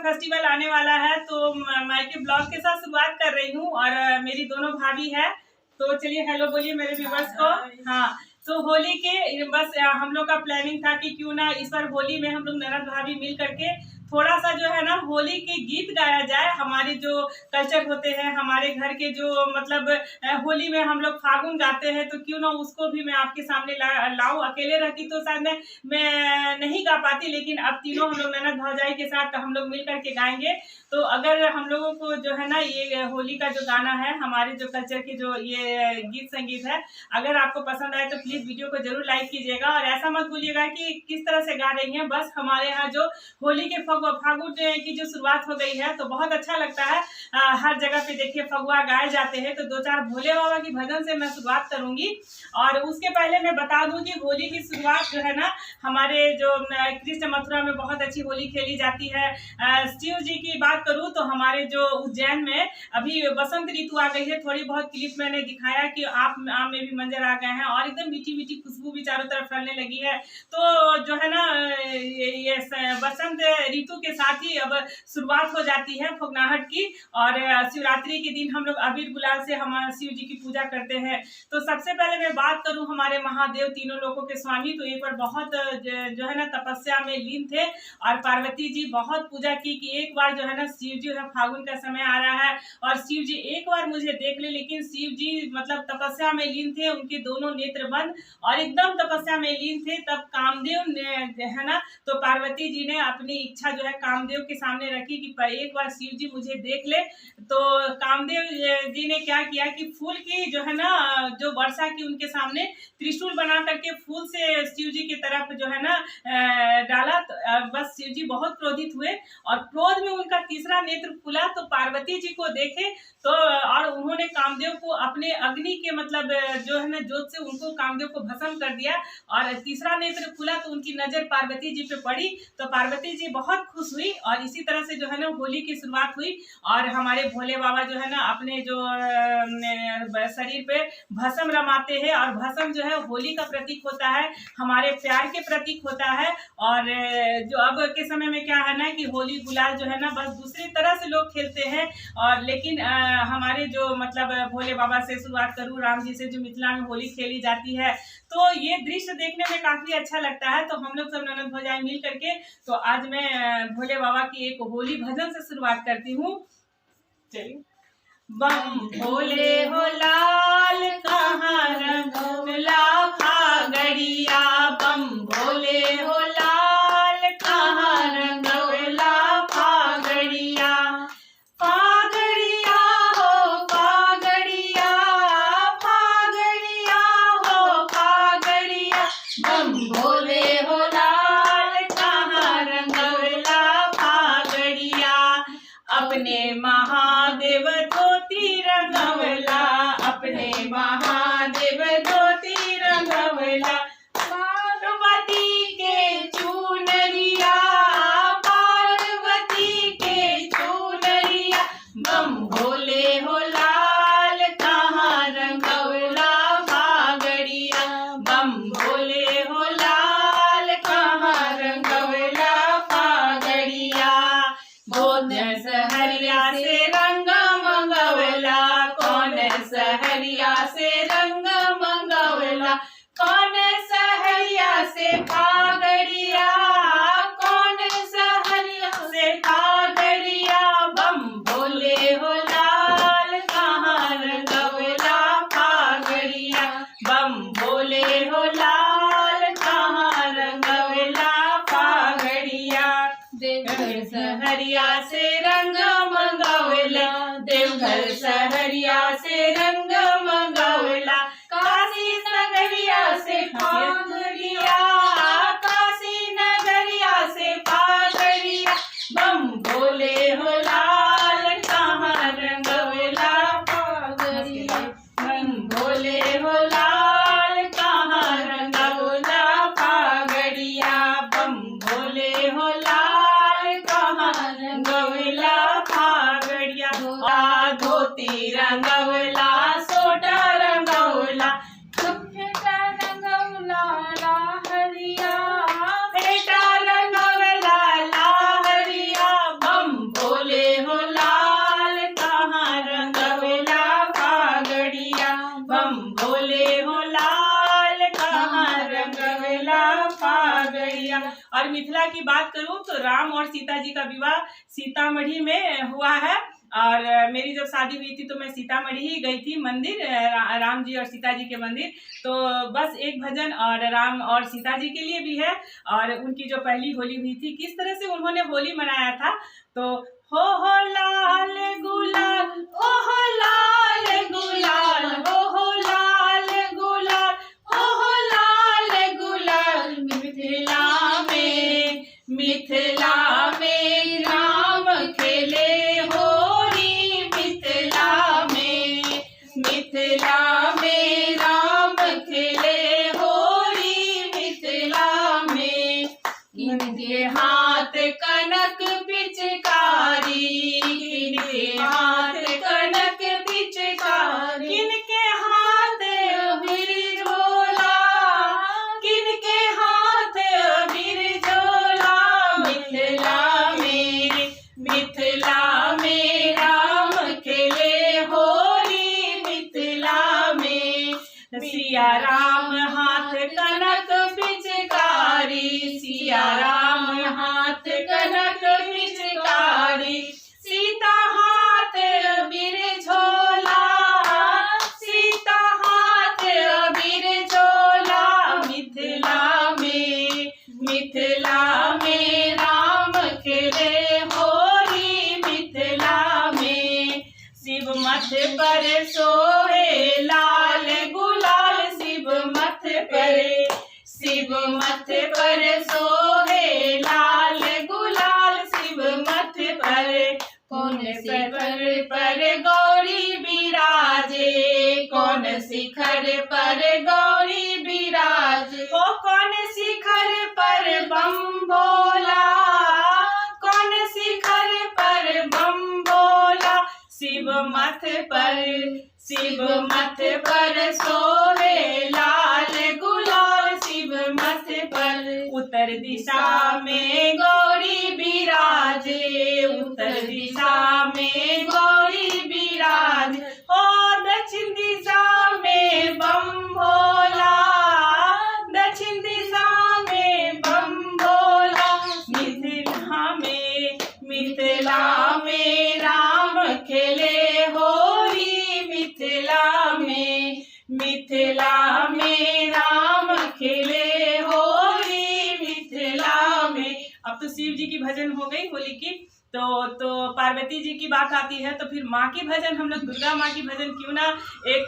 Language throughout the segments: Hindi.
फेस्टिवल आने वाला है, तो मायके ब्लॉग के साथ शुरुआत कर रही हूँ। और मेरी दोनों भाभी है, तो चलिए हेलो बोलिए मेरे व्यूवर्स को। हाँ, तो होली के बस हम लोग का प्लानिंग था कि क्यों ना इस बार होली में हम लोग ननद भाभी मिल करके थोड़ा सा जो है ना होली के गीत गाया जाए। हमारे जो कल्चर होते हैं, हमारे घर के जो मतलब होली में हम लोग फागुन गाते हैं, तो क्यों ना उसको भी मैं आपके सामने लाऊं। अकेले रहती तो शायद मैं नहीं गा पाती, लेकिन अब तीनों हम लोग ननद भौजाई के साथ हम लोग मिल करके गाएंगे। तो अगर हम लोगों को जो है ना ये होली का जो गाना है, हमारे जो कल्चर की जो ये गीत संगीत है, अगर आपको पसंद आए तो प्लीज वीडियो को जरूर लाइक कीजिएगा। और ऐसा मत भूलिएगा कि किस तरह से गा रही हैं। बस हमारे यहाँ जो होली के फागुन की जो शुरुआत हो गई है, तो बहुत अच्छा लगता है। हर जगह पे देखिए फगुआ गाए जाते हैं, तो 2-4 भोले बाबा की भजन से मैं शुरुआत करूंगी। और उसके पहले मैं बता दूं कि होली की शुरुआत जो है ना, हमारे जो कृष्ण मथुरा में बहुत अच्छी होली खेली जाती है। शिव जी की बात करूं तो हमारे जो उज्जैन में अभी बसंत ऋतु आ गई है। थोड़ी बहुत क्लिप मैंने दिखाया कि आम में भी मंजर आ गए हैं और एकदम मीठी मीठी खुशबू भी चारों तरफ फैलने लगी है। तो जो है ना ये बसंत ऋतु के साथ ही अब शुरुआत हो जाती है फुगनाहट की। और शिवरात्रि के दिन हम लोग अबीर गुलाल से हम शिव जी की पूजा करते हैं। तो सबसे पहले मैं बात करूं हमारे महादेव तीनों लोगों के स्वामी, तो एक बार बहुत जो है ना तपस्या में लीन थे और पार्वती जी बहुत पूजा की कि एक बार जो है ना शिव जी है, फागुन का समय आ रहा है और शिव जी एक बार मुझे देख ले। लेकिन शिव जी मतलब तपस्या में लीन थे, उनके दोनों नेत्र बंद और एकदम तपस्या में लीन थे। तब कामदेव ने है ना, तो पार्वती जी ने अपनी इच्छा जो है कामदेव के सामने रखी कि एक बार शिव जी मुझे देख ले। तो कामदेव जी ने क्या किया कि फूल की जो है ना जो वर्षा की उनके सामने त्रिशूल बना करके फूल से शिव जी की तरफ जो है ना डाला। तो बस शिव जी बहुत क्रोधित हुए और क्रोध में उनका तीसरा नेत्र खुला, तो पार्वती जी को देखे तो और उन्होंने कामदेव को अपने अग्नि के मतलब जो है ना जोत से उनको कामदेव को भस्म कर दिया। और तीसरा नेत्र खुला तो उनकी नजर पार्वती जी पे पड़ी, तो पार्वती जी बहुत खुश हुई। और इसी तरह से जो है ना होली की शुरुआत हुई। और हमारे भोले बाबा जो है ना अपने जो शरीर पे भस्म रमाते हैं, और भस्म जो है होली का प्रतीक होता है, हमारे प्यार के प्रतीक होता है। और जो अब के समय में क्या है ना कि होली गुलाल जो है ना बस दूसरी तरह से लोग खेलते हैं। और लेकिन हमारे जो मतलब भोले बाबा से शुरुआत करूँ, राम जी से जो मिथिला में होली खेली जाती है, तो ये दृश्य देखने में काफी अच्छा लगता है। तो हम लोग सब ननद भौजाई मिल करके तो आज मैं भोले बाबा की एक होली भजन से शुरुआत करती हूँ। चलिए। बम भोले हो लाल कहाँ रंगला फागड़िया, बम भोले हो लाल कहाँ रंगला फागड़िया। फागड़िया हो फागड़िया, फागड़िया हो फागड़िया, बम भोले हो लाल कहाँ रंगला फागड़िया। अपने महादेव धोती रंगवला, अपने महादेव धोती रंगवला। पार्वती के चूनरिया, पार्वती के चूनरिया, बम भोले हो लाल कहाँ रंगवला फागड़िया, बम भोले हो लाल कहाँ रंगवला फागड़िया। कौन सहरिया से रंग मंगवला, कौन सहरिया से रंग मंगवला, कौन सहरिया से फागड़िया, कौन सहरिया से फागड़िया, बम भोले हो लाल कहाँ रंगवला फागड़िया, बम भोले हो लाल कहाँ रंगवला फागड़िया। देवघर सहरिया से रंग मंगवला, देवघर सहरिया से रंग मंगवला, काशी नगरिया से फागड़िया, काशी नगरिया से फागड़िया, बम भोले हो लाल कहाँ रंगवला फागड़िया, बम भोले हो लाल कहाँ रंगवला फागड़िया, बम भोले हो लाल कहाँ रंगवला फागड़िया। धोती रंगवला, सोटा रंगवला, फेटा रंगवला लाहरिया, फेटा रंगवला लाहरिया, बम मिथिला की बात करूं तो राम और सीता जी का विवाह सीतामढ़ी में हुआ है। और मेरी जब शादी हुई थी तो मैं सीतामढ़ी ही गई थी मंदिर, राम जी और सीता जी के मंदिर। तो बस एक भजन और राम और सीता जी के लिए भी है, और उनकी जो पहली होली हुई थी किस तरह से उन्होंने होली मनाया था। तो हो लाल गुलाल, हो लाल गुलाल, हो लाल गुलाल, हो लाल गुलाल, मिथिला में राम खेले होली, मिथिला में राम खेले होली, मिथिला में। इनके हाथ कनक पिचकारी, इनके हाथ कनक पिचकारी, किनके हाथ अबीर झोला, किनके हाथ अबीर झोला, मिथिला में राम खेले होली, मिथिला में। सिया राम हाथ कनक पिचकारी, सिया राम हाथ कनक पिचकारी, सीता हाथ अबीर झोला, सीता हाथ अबीर झोला, मिथिला में राम खेले होली, मिथिला में। शिव मथ पर सोहे लाल गुलाल, शिव मथ पर सोहे लाल गुलाल, शिव मथ पर। कौन शिखर पर गौरी बिराजे, कौन शिखर पर गौरी बिराजे, ओ कौन शिखर पर बम भोला, कौन शिखर पर बम भोला, शिव मथ पर सोहे लाल गुलाल, शिव मथ पर। उत्तर दिशा में गौरी बिराजे, उत्तर दिशा में गौरी बिराजे, ओ दक्षिण दिशा में बम भोला, दक्षिण दिशा में बम भोला, मिथिला में राम खेले होली, मिथिला में राम खेले होली, मिथिला में। अब तो शिव जी की भजन हो गई होली की, तो पार्वती जी की बात आती है, तो फिर माँ की भजन, हम लोग दुर्गा माँ की भजन क्यों ना एक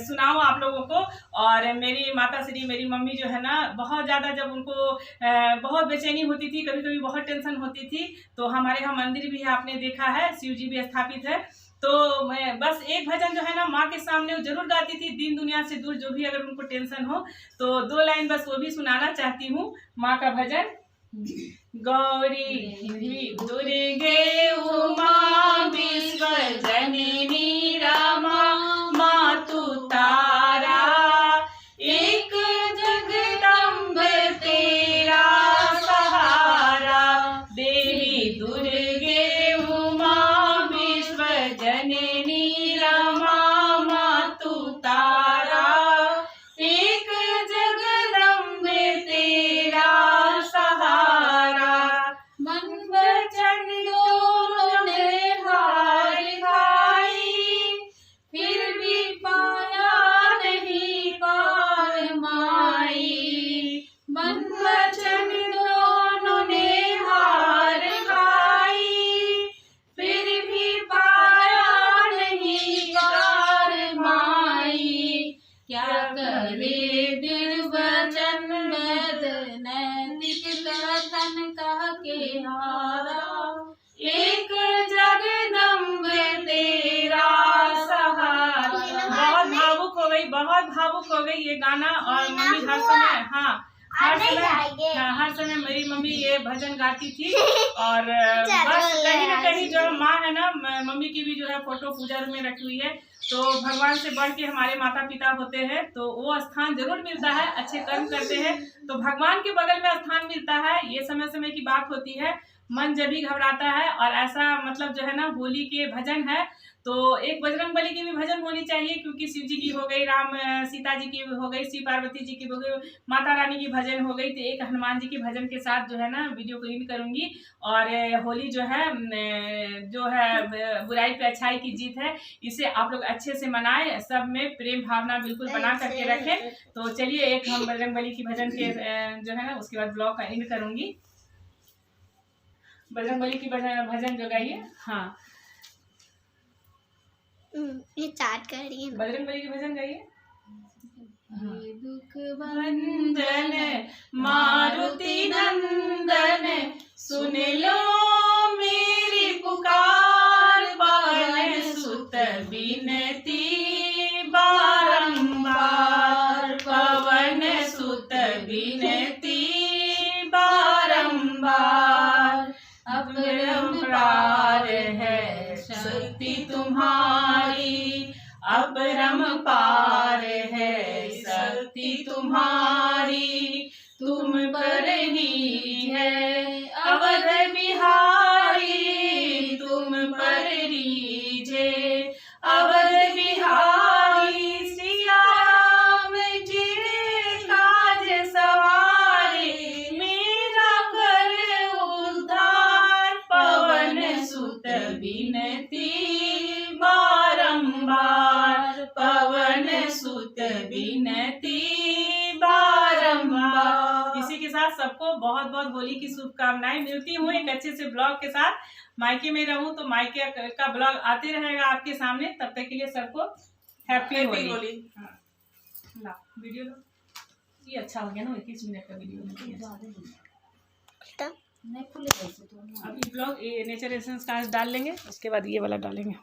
सुनाओ आप लोगों को। और मेरी माता श्री, मेरी मम्मी जो है ना, बहुत ज़्यादा जब उनको बहुत बेचैनी होती थी, कभी कभी बहुत टेंशन होती थी, तो हमारे यहाँ मंदिर भी है, आपने देखा है, शिव जी भी स्थापित है। तो मैं बस एक भजन जो है ना माँ के सामने वो जरूर गाती थी, दीन दुनिया से दूर जो भी अगर उनको टेंशन हो, तो 2 लाइन बस वो भी सुनाना चाहती हूँ माँ का भजन। गौरी दुर्गे उमा विश्व जननी रमा, मातु तारा, एक जगदम्ब तेरा सहारा, देवी दुर्गे उमा विश्व जननी रमा, मातु तारा, एक जगदम्ब तेरा सहारा। मन वचन दोनों ने हार खाई, फिर भी पाया नहीं पार माई। मन वचन दोनों ने हार खाई, फिर भी पाया नहीं पार माई। क्या करे दुर्वचन नैतिक कथन कह के हारा, एक जगदम्ब तेरा सहारा। बहुत भावुक हो गई, बहुत भावुक हो गई ये गाना। और मम्मी हर समय हर समय मेरी मम्मी ये भजन गाती थी। और बस कहीं ना कहीं जो माँ है ना, मम्मी की भी जो है फोटो पूजा में रखी हुई है। तो भगवान से बढ़ के हमारे माता पिता होते हैं, तो वो स्थान जरूर मिलता है, अच्छे कर्म करते हैं तो भगवान के बगल में स्थान मिलता है। ये समय समय की बात होती है। मन जब भी घबराता है। और ऐसा मतलब जो है ना होली के भजन है तो एक बजरंग बली की भी भजन होनी चाहिए, क्योंकि शिव जी की हो गई, राम सीता जी की हो गई, शिव पार्वती जी की हो गई, माता रानी की भजन हो गई, तो एक हनुमान जी की भजन के साथ जो है ना वीडियो को इन करूंगी। और होली जो है बुराई पे अच्छाई की जीत है, इसे आप लोग अच्छे से मनाएं, सब में प्रेम भावना बिल्कुल बना करके रखें। तो चलिए एक हम बजरंग बली की भजन के जो है ना उसके बाद ब्लॉग का एंड करूंगी। बजरंग बली की भजन जो गाइए। हाँ ये चाट कर रही है। बजरंग बली की भजन गाइए। दुख भंजन मारुति नंदन सुन लो मेरी पुकार, पवन सुत बिनती बारंबार, पवन सुत बिनती बारंबार। अपरंपार है शक्ति तुम्हारी, अपरंपार है शक्ति तुम्हारी, तुम पर ही है अवध बिहारी, तुम पर रीझे अवध बिहारी। सिया राम जी काज सवारी, मेरा कर उद्धार, पवन सुत बिनती बारंबार, पवन सुत बिनती बारंबार। इसी के साथ सबको बहुत बहुत होली की शुभकामनाएं। मिलती हूँ एक अच्छे से ब्लॉग के साथ। मायके में रहूं तो मायके का ब्लॉग आते रहेगा आपके सामने। तब तक के लिए सबको हैप्पी होली। ला वीडियो लो, ये अच्छा हो गया ना, 21 मिनट का वीडियो। अब ये ब्लॉग नेचर एसेंस का डाल लेंगे, उसके बाद ये वाला डालेंगे।